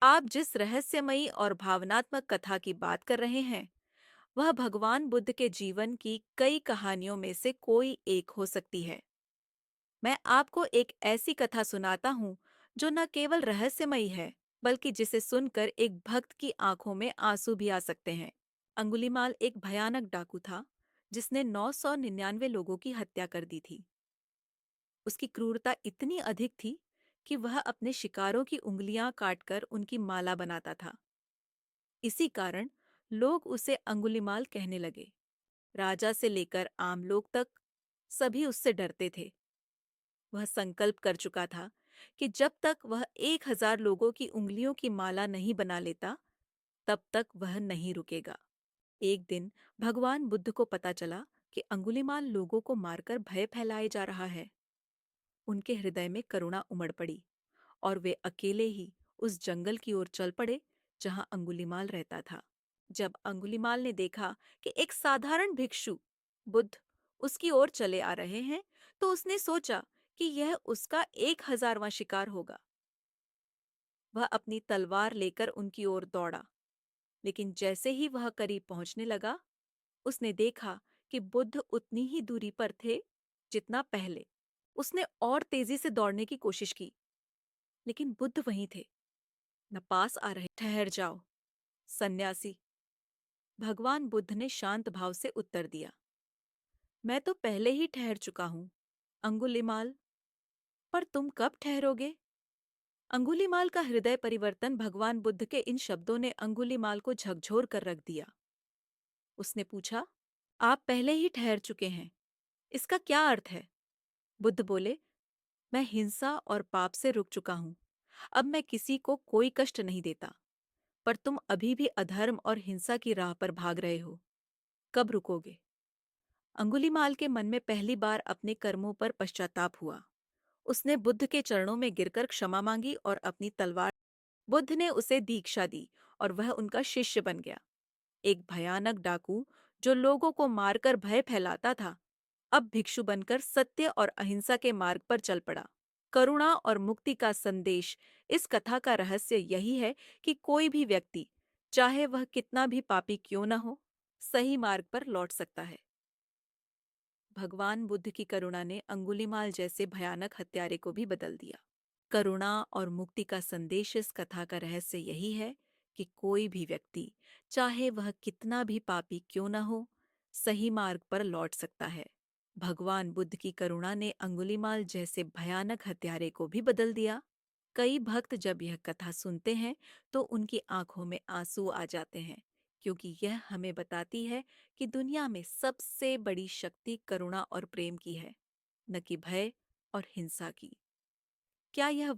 आप जिस रहस्यमयी और भावनात्मक कथा की बात कर रहे हैं, वह भगवान बुद्ध के जीवन की कई कहानियों में से कोई एक हो सकती है। मैं आपको एक ऐसी कथा सुनाता हूँ जो न केवल रहस्यमयी है, बल्कि जिसे सुनकर एक भक्त की आंखों में आंसू भी आ सकते हैं। अंगुलीमाल एक भयानक डाकू था, जिसने 999 लोगों की हत्या कर दी थी। उसकी क्रूरता इतनी अधिक थी कि वह अपने शिकारों की उंगलियां काटकर उनकी माला बनाता था। इसी कारण लोग उसे अंगुलीमाल कहने लगे। राजा से लेकर आम लोग तक सभी उससे डरते थे। वह संकल्प कर चुका था कि जब तक वह 1000 लोगों की उंगलियों की माला नहीं बना लेता, तब तक वह नहीं रुकेगा। एक दिन भगवान बुद्ध को पता चला कि अंगुलीमाल लोगों को मारकर भय फैलाए जा रहा है। उनके हृदय में करुणा उमड़ पड़ी और वे अकेले ही उस जंगल की ओर चल पड़े जहां अंगुलीमाल रहता था। जब अंगुलीमाल ने देखा कि एक साधारण भिक्षु बुद्ध उसकी ओर चले आ रहे हैं, तो उसने सोचा कि यह उसका 1000वां शिकार होगा। वह अपनी तलवार लेकर उनकी ओर दौड़ा, लेकिन जैसे ही वह करीब पहुंचने लगा, उसने देखा कि बुद्ध उतनी ही दूरी पर थे जितना पहले। उसने और तेजी से दौड़ने की कोशिश की, लेकिन बुद्ध वहीं थे, न पास आ रहे। ठहर जाओ, सन्यासी, भगवान बुद्ध ने शांत भाव से उत्तर दिया। मैं तो पहले ही ठहर चुका हूं, अंगुलिमाल, पर तुम कब ठहरोगे? अंगुलीमाल का हृदय परिवर्तन भगवान बुद्ध के इन शब्दों ने अंगुलीमाल को झकझोर कर रख दिया। उसने पूछा, आप पहले ही ठहर चुके हैं, इसका क्या अर्थ है? बुद्ध बोले, मैं हिंसा और पाप से रुक चुका हूं। अब मैं किसी को कोई कष्ट नहीं देता। पर तुम अभी भी अधर्म और हिंसा की राह पर भाग रहे हो। कब रुकोगे? अंगुलीमाल के मन में पहली बार अपने कर्मों पर पश्चाताप हुआ। उसने बुद्ध के चरणों में गिरकर क्षमा मांगी और अपनी तलवार। बुद्ध ने उसे दीक्षा दी और वह उनका शिष्य बन गया। एक भयानक डाकू जो लोगों को मारकर भय फैलाता था, अब भिक्षु बनकर सत्य और अहिंसा के मार्ग पर चल पड़ा। करुणा और मुक्ति का संदेश इस कथा का रहस्य यही है कि कोई भी व्यक्ति, चाहे वह कितना भी पापी क्यों न हो, सही मार्ग पर लौट सकता है। भगवान बुद्ध की करुणा ने अंगुलीमाल जैसे भयानक हत्यारे को भी बदल दिया। करुणा और मुक्ति का संदेश इस कथा का रहस्य यही है कि कोई भी व्यक्ति, चाहे वह कितना भी पापी क्यों न हो, सही मार्ग पर लौट सकता है। भगवान बुद्ध की करुणा ने अंगुलीमाल जैसे भयानक हत्यारे को भी बदल दिया। कई भक्त जब यह कथा सुनते हैं तो उनकी आंखों में आंसू आ जाते हैं, क्योंकि यह हमें बताती है कि दुनिया में सबसे बड़ी शक्ति करुणा और प्रेम की है, न कि भय और हिंसा की। क्या यह